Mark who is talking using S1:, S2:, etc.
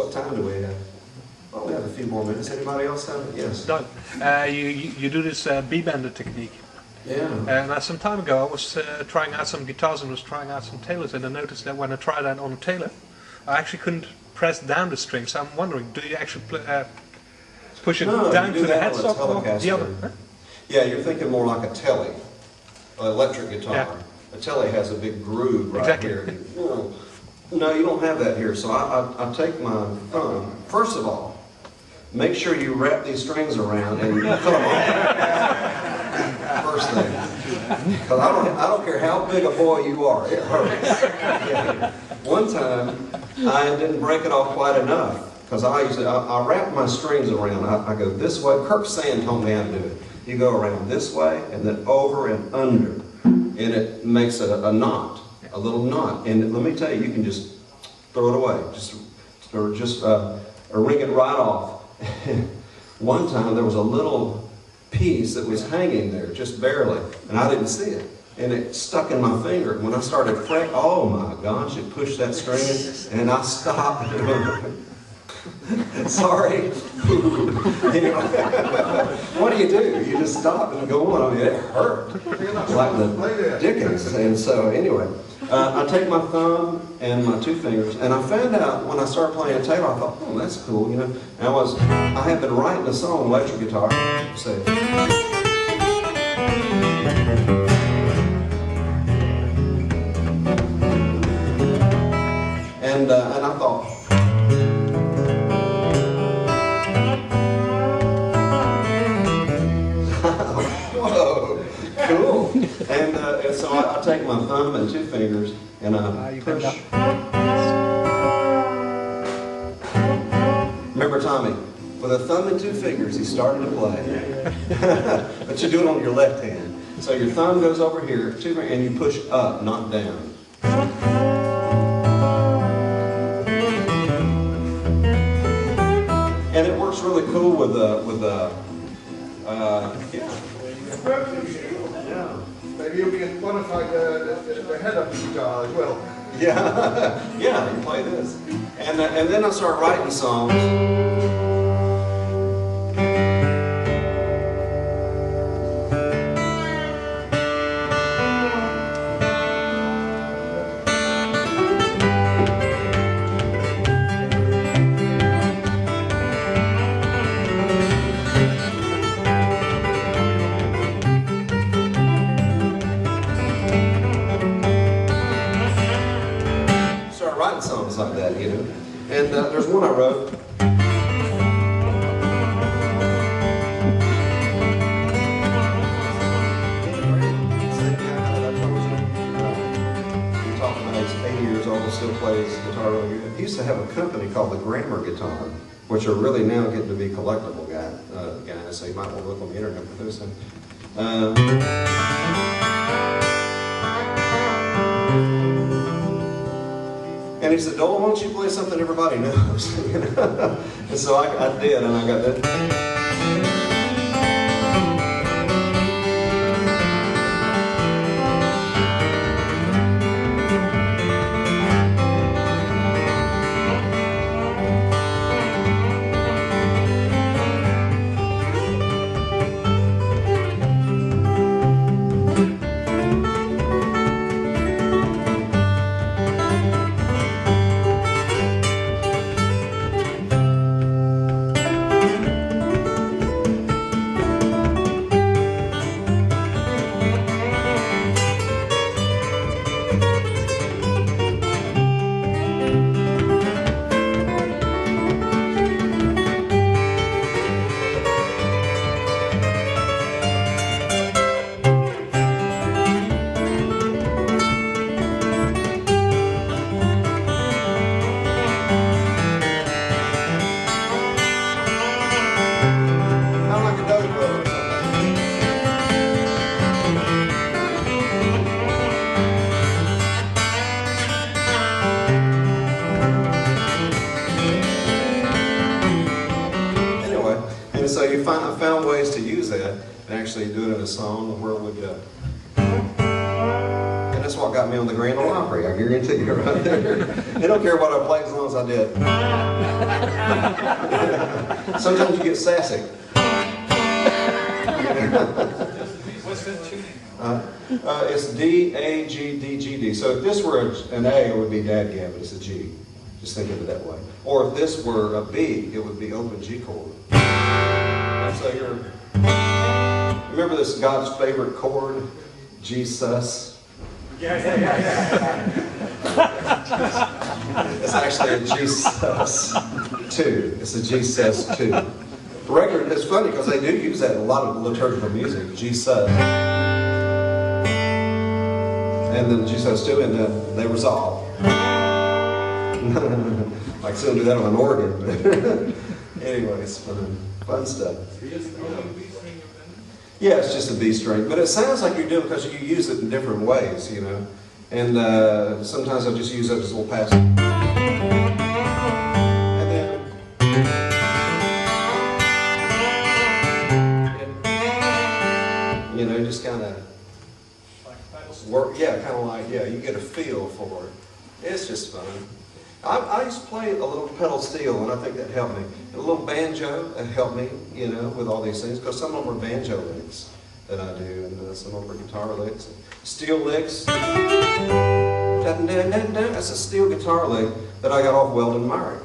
S1: What time do we have? Well, we have a few more minutes. Anybody else have it? Yes.
S2: Doug, you do this B-bender technique.
S1: Yeah.
S2: And some time ago I was trying out some guitars and was trying out some Taylors, and I noticed that when I tried that on a Taylor, I actually couldn't press down the string. So I'm wondering, do you actually push it down to the headstock or the other? Huh?
S1: Yeah, you're thinking more like a telly, an electric guitar. Yeah. A telly has a big groove right here. No, you don't have that here. So I take my thumb. First of all, make sure you wrap these strings around and cut them off. First thing, because I don't care how big a boy you are, it hurts. Yeah. One time, I didn't break it off quite enough because I wrap my strings around. I go this way. Kirk Sand told me how to do it. You go around this way and then over and under, and it makes a knot, a little knot. And let me tell you, you can just throw it away, or wring it right off. One time there was a little piece that was hanging there, just barely, and I didn't see it. And it stuck in my finger. When I started fretting, oh my gosh, it pushed that string in, and I stopped. Sorry. Anyway, what do? You just stop and go on. I mean, it hurt. Like the Dickens. And so anyway, I take my thumb and my two fingers, and I found out when I started playing a Taylor, I thought, oh, that's cool, you know. And I had been writing a song, electric guitar, say, and I thought, whoa, cool. And so I take my thumb and two fingers and I push. Remember Tommy, with a thumb and two fingers he started to play. But you do it on your left hand. So your thumb goes over here, and you push up, not down. And it works really cool with yeah.
S3: Maybe you can modify the head of the guitar as well.
S1: Yeah, yeah, you play this. And then I start writing songs. Songs like that, you know. And there's one I wrote. Talking about he's 80 years old and still plays guitar really good. He used to have a company called the Grammar Guitar, which are really now getting to be collectible guys. So you might want to look on the internet for this. And he said, Doyle, why don't you play something everybody knows? You know? And so I did, and I got that. So I found ways to use that and actually do it in a song where it would, and that's what got got me on the Grand Ole Opry, I guarantee you right there. They don't care what I played as long as I did. Sometimes you get sassy.
S3: What's the tuning?
S1: It's D, A, G, D, G, D. So if this were an A, it would be dadgad, but it's a G. Just think of it that way. Or if this were a B, it would be open G chord. And so remember this God's favorite chord, G sus?
S3: Yeah.
S1: It's actually a G sus 2. It's a G sus 2. The record is funny because they do use that in a lot of liturgical music, G sus. And then G sus 2, and then they resolve. I still do that on an organ, but anyway, it's fun stuff. Yeah, it's just a B string, but it sounds like you do because you use it in different ways, you know. And sometimes I'll just use it as a little pass. And then, you know, just kind of work. Yeah, kind of like, yeah, you get a feel for it. It's just fun. I used to play a little pedal steel, and I think that helped me. A little banjo helped me, you know, with all these things, because some of them are banjo licks that I do, and some of them are guitar licks. Steel licks. That's a steel guitar lick that I got off Weldon Myrick.